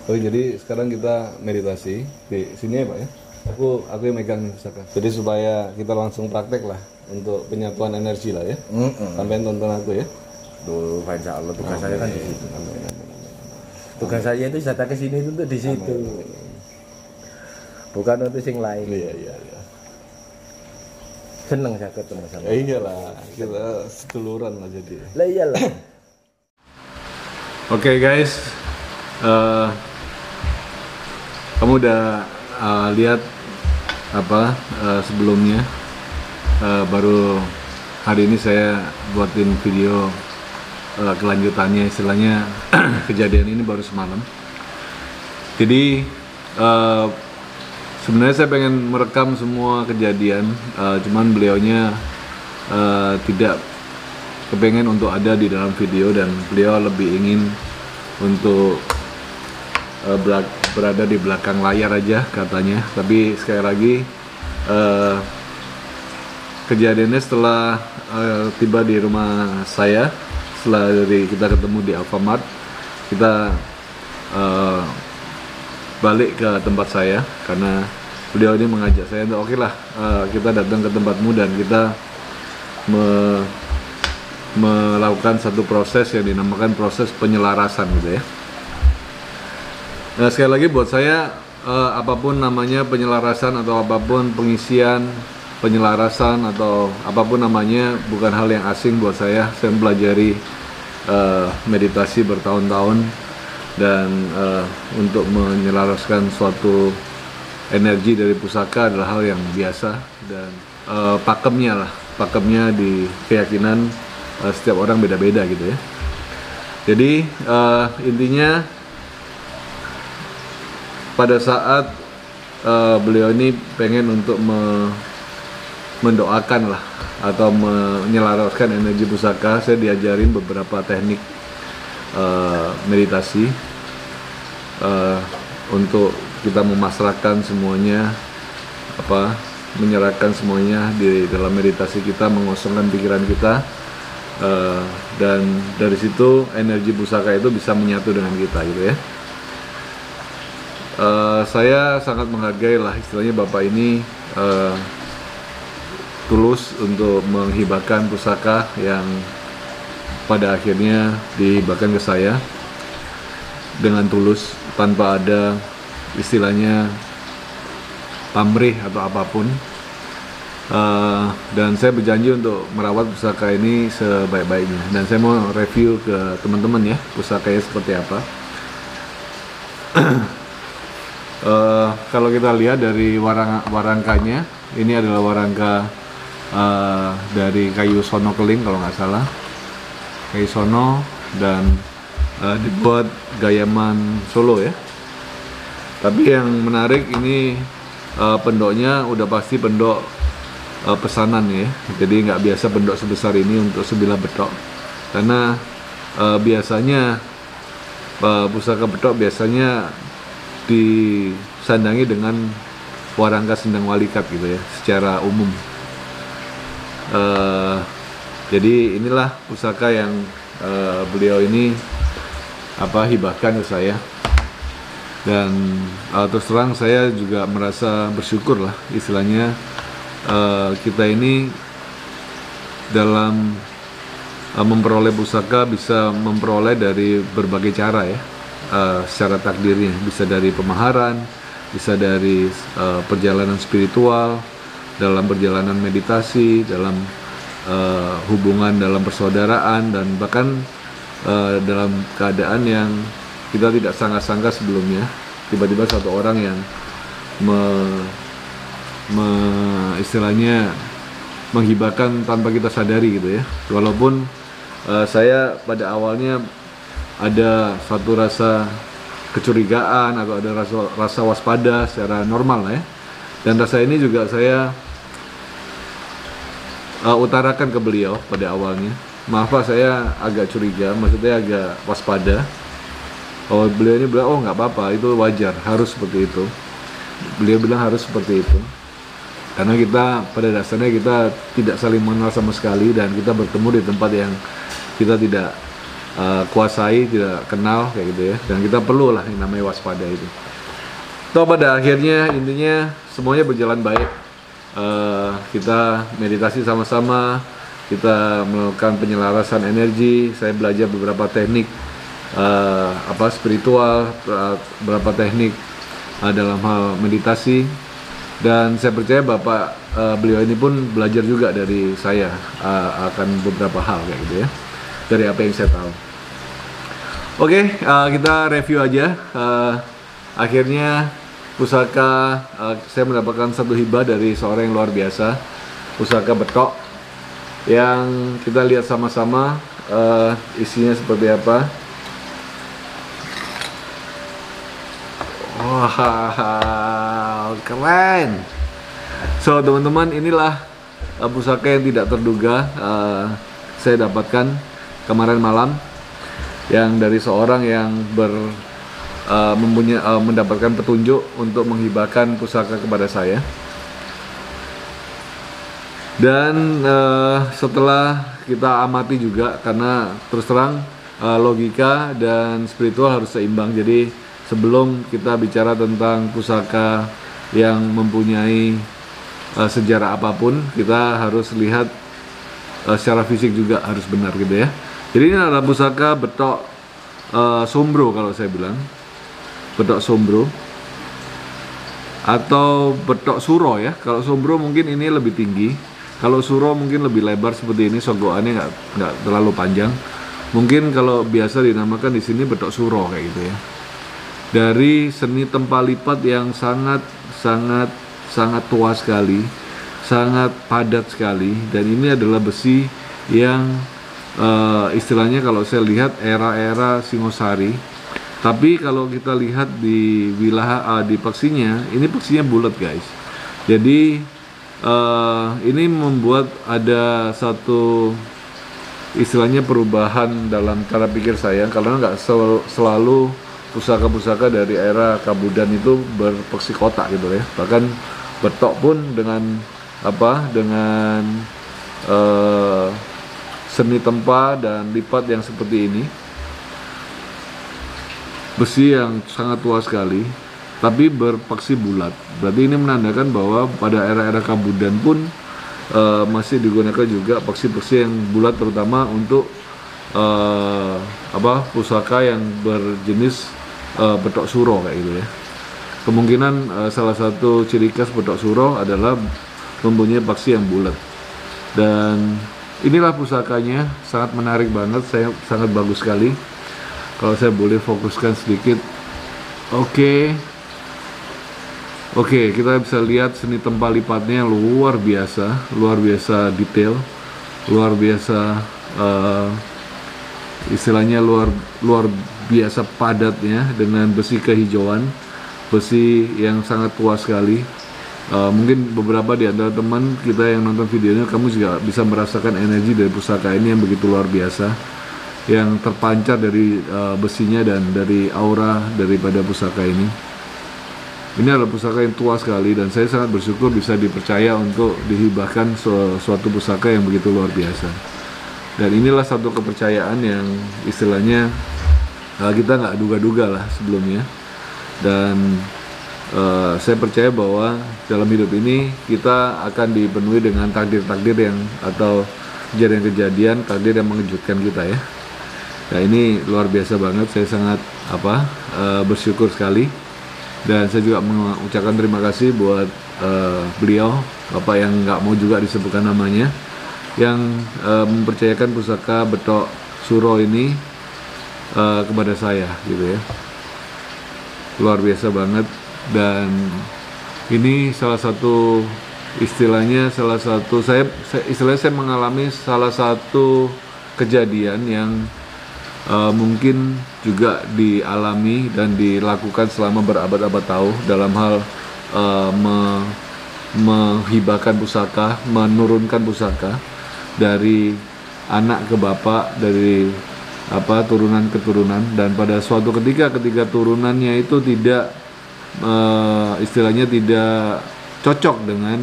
Oh jadi sekarang kita meditasi di sini ya Pak ya. Aku yang megang pusaka. Jadi supaya kita langsung praktek lah untuk penyatuan energi lah ya. Sampai tonton aku ya. Tuh, insya Allah tugas saya kan di situ. Tugas saya itu datang ke sini itu untuk di situ. Bukan untuk sing lain. Iya. Seneng saya ketemu sama. Iyalah, kita seduluran lah jadi. Lah iyalah. Oke guys, kamu udah lihat apa sebelumnya, baru hari ini saya buatin video kelanjutannya, istilahnya kejadian ini baru semalam. Jadi sebenarnya saya pengen merekam semua kejadian, cuman beliaunya tidak kepengen untuk ada di dalam video, dan beliau lebih ingin untuk berada di belakang layar aja katanya. Tapi sekali lagi kejadiannya setelah tiba di rumah saya, setelah dari kita ketemu di Alfamart, kita balik ke tempat saya karena beliau ini mengajak saya untuk oke lah, kita datang ke tempatmu dan kita melakukan satu proses yang dinamakan proses penyelarasan gitu ya. Nah sekali lagi buat saya apapun namanya penyelarasan atau apapun pengisian penyelarasan atau apapun namanya bukan hal yang asing buat saya. Saya mempelajari meditasi bertahun-tahun dan untuk menyelaraskan suatu energi dari pusaka adalah hal yang biasa, dan pakemnya di keyakinan setiap orang beda-beda gitu ya. Jadi intinya pada saat beliau ini pengen untuk mendoakan lah atau menyelaraskan energi pusaka, saya diajarin beberapa teknik meditasi untuk kita memasrahkan semuanya, menyerahkan semuanya di dalam meditasi kita, mengosongkan pikiran kita, dan dari situ energi pusaka itu bisa menyatu dengan kita gitu ya. Saya sangat menghargai lah istilahnya bapak ini tulus untuk menghibahkan pusaka yang pada akhirnya dihibahkan ke saya dengan tulus tanpa ada istilahnya pamrih atau apapun. Dan saya berjanji untuk merawat pusaka ini sebaik-baiknya, dan saya mau review ke teman-teman ya pusakanya seperti apa. Kalau kita lihat dari warangkanya, ini adalah warangka dari kayu sono keling kalau nggak salah, kayu sono, dan dibuat Gayaman Solo ya. Tapi yang menarik ini pendoknya udah pasti pendok pesanan ya, jadi nggak biasa pendok sebesar ini untuk sebilah betok, karena biasanya pusaka betok biasanya disandangi dengan warangka sendang walikat gitu ya secara umum. Jadi inilah pusaka yang beliau ini hibahkan ke saya, dan terus terang saya juga merasa bersyukur lah istilahnya. Kita ini dalam memperoleh pusaka bisa memperoleh dari berbagai cara ya, secara takdirnya, bisa dari pemaharan, bisa dari perjalanan spiritual, dalam perjalanan meditasi, dalam hubungan dalam persaudaraan, dan bahkan dalam keadaan yang kita tidak sangka-sangka sebelumnya, tiba-tiba satu orang yang istilahnya menghibahkan tanpa kita sadari gitu ya. Walaupun saya pada awalnya ada satu rasa kecurigaan atau ada rasa waspada secara normal ya, dan rasa ini juga saya utarakan ke beliau pada awalnya. Maaf Pak, saya agak curiga, maksudnya agak waspada. Beliau ini bilang, oh nggak apa-apa, itu wajar, harus seperti itu. Beliau bilang harus seperti itu, karena kita pada dasarnya kita tidak saling mengenal sama sekali, dan kita bertemu di tempat yang kita tidak kuasai, tidak kenal kayak gitu ya. Dan kita perlu lah yang namanya waspada itu. Toh pada akhirnya intinya semuanya berjalan baik. Kita meditasi sama-sama, kita melakukan penyelarasan energi. Saya belajar beberapa teknik spiritual, beberapa teknik dalam hal meditasi, dan saya percaya beliau ini pun belajar juga dari saya akan beberapa hal kayak gitu ya, dari apa yang saya tahu. Oke, kita review aja. Akhirnya pusaka, saya mendapatkan satu hibah dari seorang yang luar biasa, pusaka betok, yang kita lihat sama-sama isinya seperti apa. Wow, keren. So teman-teman, inilah pusaka yang tidak terduga saya dapatkan kemarin malam, yang dari seorang yang mendapatkan petunjuk untuk menghibahkan pusaka kepada saya. Dan setelah kita amati juga, karena terus terang logika dan spiritual harus seimbang. Jadi sebelum kita bicara tentang pusaka yang mempunyai sejarah apapun, kita harus lihat secara fisik juga harus benar gitu ya. Jadi ini adalah pusaka betok sombro, kalau saya bilang betok sombro atau betok suro ya. Kalau sombro mungkin ini lebih tinggi, kalau suro mungkin lebih lebar seperti ini, sogokannya nggak terlalu panjang. Mungkin kalau biasa dinamakan di sini betok suro kayak gitu ya. Dari seni tempa lipat yang sangat tua sekali, sangat padat sekali, dan ini adalah besi yang istilahnya kalau saya lihat era Singosari. Tapi kalau kita lihat di wilayah di peksinya, ini peksinya bulat guys. Jadi ini membuat ada satu istilahnya perubahan dalam cara pikir saya, karena nggak selalu pusaka-pusaka dari era Kabudan itu berpeksi kotak gitu ya. Bahkan betok pun dengan seni tempa dan lipat yang seperti ini, besi yang sangat tua sekali tapi berpeksi bulat. Berarti ini menandakan bahwa pada era Kabudan pun masih digunakan juga peksi-peksi yang bulat, terutama untuk pusaka yang berjenis betok suro kayak gitu ya. Kemungkinan salah satu ciri khas betok suro adalah mempunyai peksi yang bulat. Dan inilah pusakanya, sangat menarik banget, sangat bagus sekali. Kalau saya boleh fokuskan sedikit. Oke, kita bisa lihat seni tempa lipatnya yang luar biasa detail, luar biasa istilahnya luar biasa padatnya, dengan besi kehijauan, besi yang sangat tua sekali. Mungkin beberapa di antara teman kita yang nonton videonya, kamu juga bisa merasakan energi dari pusaka ini yang begitu luar biasa, yang terpancar dari besinya dan dari aura daripada pusaka ini. Ini adalah pusaka yang tua sekali, dan saya sangat bersyukur bisa dipercaya untuk dihibahkan suatu pusaka yang begitu luar biasa. Dan inilah satu kepercayaan yang istilahnya kita nggak duga-duga lah sebelumnya. Dan saya percaya bahwa dalam hidup ini kita akan dipenuhi dengan takdir-takdir atau kejadian-kejadian takdir yang mengejutkan kita ya. Nah ini luar biasa banget, saya sangat bersyukur sekali, dan saya juga mengucapkan terima kasih buat beliau, bapak yang nggak mau juga disebutkan namanya, yang mempercayakan pusaka betok suro ini kepada saya gitu ya. Luar biasa banget. Dan ini salah satu istilahnya saya mengalami salah satu kejadian yang mungkin juga dialami dan dilakukan selama berabad-abad tahun dalam hal menghibahkan pusaka, menurunkan pusaka dari anak ke bapak, dari turunan ke turunan. Dan pada suatu ketika turunannya itu tidak istilahnya tidak cocok dengan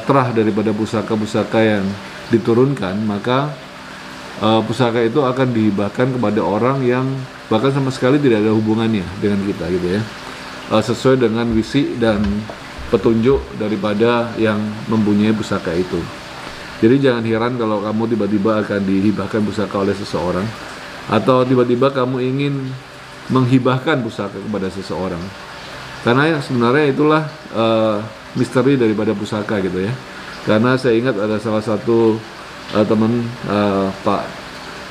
terah daripada pusaka-pusaka yang diturunkan, maka pusaka itu akan dihibahkan kepada orang yang bahkan sama sekali tidak ada hubungannya dengan kita gitu ya, sesuai dengan visi dan petunjuk daripada yang mempunyai pusaka itu. Jadi jangan heran kalau kamu tiba-tiba akan dihibahkan pusaka oleh seseorang, atau tiba-tiba kamu ingin menghibahkan pusaka kepada seseorang, karena sebenarnya itulah misteri daripada pusaka gitu ya. Karena saya ingat ada salah satu teman Pak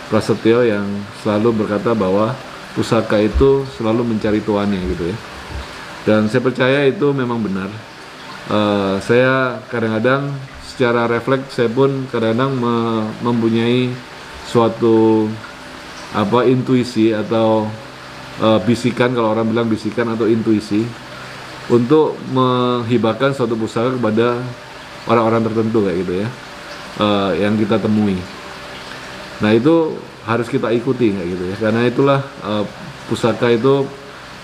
Prasetyo yang selalu berkata bahwa pusaka itu selalu mencari tuannya gitu ya, dan saya percaya itu memang benar. Saya kadang-kadang secara refleks, saya pun kadang-kadang mempunyai suatu intuisi atau bisikan, kalau orang bilang bisikan atau intuisi, untuk menghibahkan suatu pusaka kepada orang-orang tertentu kayak gitu ya, yang kita temui. Nah itu harus kita ikuti kayak gitu ya, karena itulah pusaka itu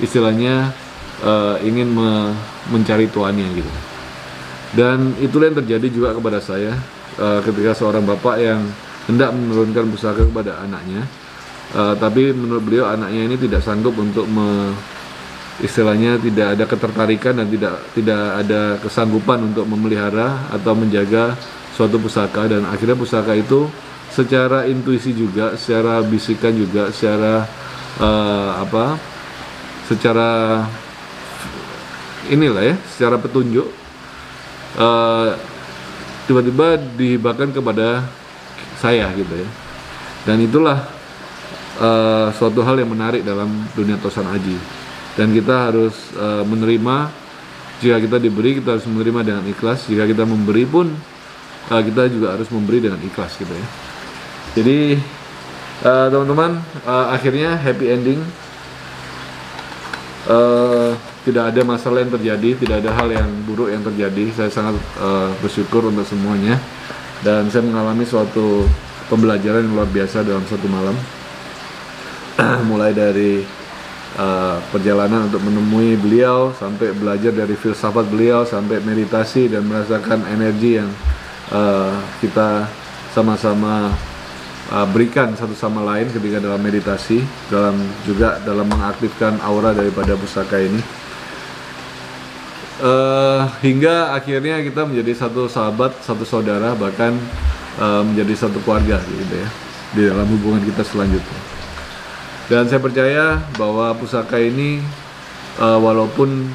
istilahnya ingin mencari tuannya gitu. Dan itulah yang terjadi juga kepada saya ketika seorang bapak yang hendak menurunkan pusaka kepada anaknya, tapi menurut beliau anaknya ini tidak sanggup untuk istilahnya tidak ada ketertarikan dan tidak ada kesanggupan untuk memelihara atau menjaga suatu pusaka, dan akhirnya pusaka itu secara intuisi juga, secara bisikan juga, secara secara inilah ya, secara petunjuk tiba-tiba dihibahkan kepada saya gitu ya. Dan itulah suatu hal yang menarik dalam dunia Tosan Aji, dan kita harus menerima. Jika kita diberi, kita harus menerima dengan ikhlas. Jika kita memberi pun kita juga harus memberi dengan ikhlas gitu ya. Jadi teman-teman, akhirnya happy ending. Tidak ada masalah yang terjadi, tidak ada hal yang buruk yang terjadi. Saya sangat bersyukur untuk semuanya, dan saya mengalami suatu pembelajaran yang luar biasa dalam satu malam. Mulai dari perjalanan untuk menemui beliau, sampai belajar dari filsafat beliau, sampai meditasi dan merasakan energi yang kita sama-sama berikan satu sama lain ketika dalam meditasi, juga dalam mengaktifkan aura daripada pusaka ini, hingga akhirnya kita menjadi satu sahabat, satu saudara, bahkan menjadi satu keluarga gitu ya, di dalam hubungan kita selanjutnya. Dan saya percaya bahwa pusaka ini walaupun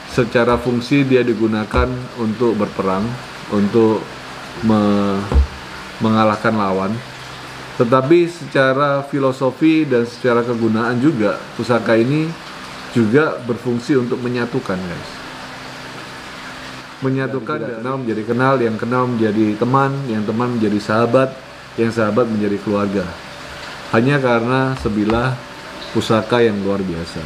secara fungsi dia digunakan untuk berperang, untuk mengalahkan lawan, tetapi secara filosofi dan secara kegunaan juga pusaka ini juga berfungsi untuk menyatukan, guys. Menyatukan, yang kenal menjadi kenal, yang kenal menjadi teman, yang teman menjadi sahabat, yang sahabat menjadi keluarga. Hanya karena sebilah pusaka yang luar biasa.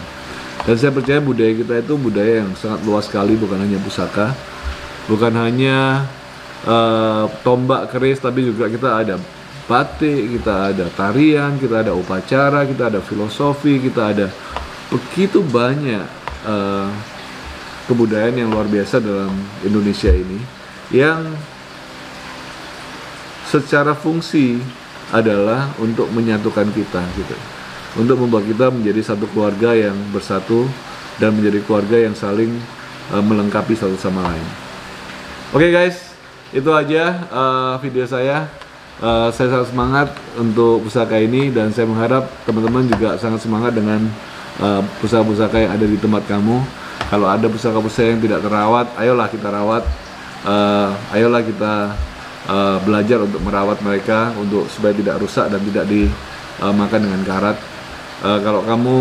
Dan saya percaya budaya kita itu budaya yang sangat luas sekali, bukan hanya pusaka, bukan hanya tombak keris, tapi juga kita ada batik, kita ada tarian, kita ada upacara, kita ada filosofi, kita ada begitu banyak kebudayaan yang luar biasa dalam Indonesia ini, yang secara fungsi adalah untuk menyatukan kita gitu, untuk membuat kita menjadi satu keluarga yang bersatu dan menjadi keluarga yang saling melengkapi satu sama lain. Oke guys, itu aja video saya. Saya sangat semangat untuk pusaka ini, dan saya mengharap teman-teman juga sangat semangat dengan pusaka-pusaka yang ada di tempat kamu. Kalau ada pusaka-pusaka yang tidak terawat, ayolah kita rawat, ayolah kita belajar untuk merawat mereka untuk supaya tidak rusak dan tidak dimakan dengan karat. Kalau kamu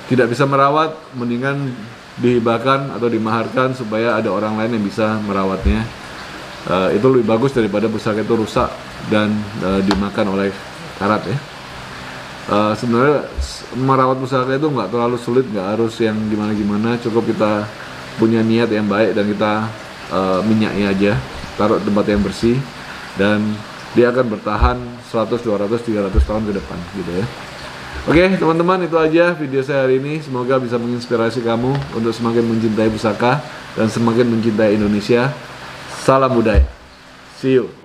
tidak bisa merawat, mendingan dihibahkan atau dimaharkan supaya ada orang lain yang bisa merawatnya. Itu lebih bagus daripada pusaka itu rusak dan dimakan oleh karat ya. Sebenarnya merawat pusaka itu nggak terlalu sulit, nggak harus yang gimana-gimana, cukup kita punya niat yang baik dan kita minyaknya aja, taruh tempat yang bersih, dan dia akan bertahan 100, 200, 300 tahun ke depan gitu ya. Oke teman-teman, itu aja video saya hari ini. Semoga bisa menginspirasi kamu untuk semakin mencintai pusaka dan semakin mencintai Indonesia. Salam budaya. See you.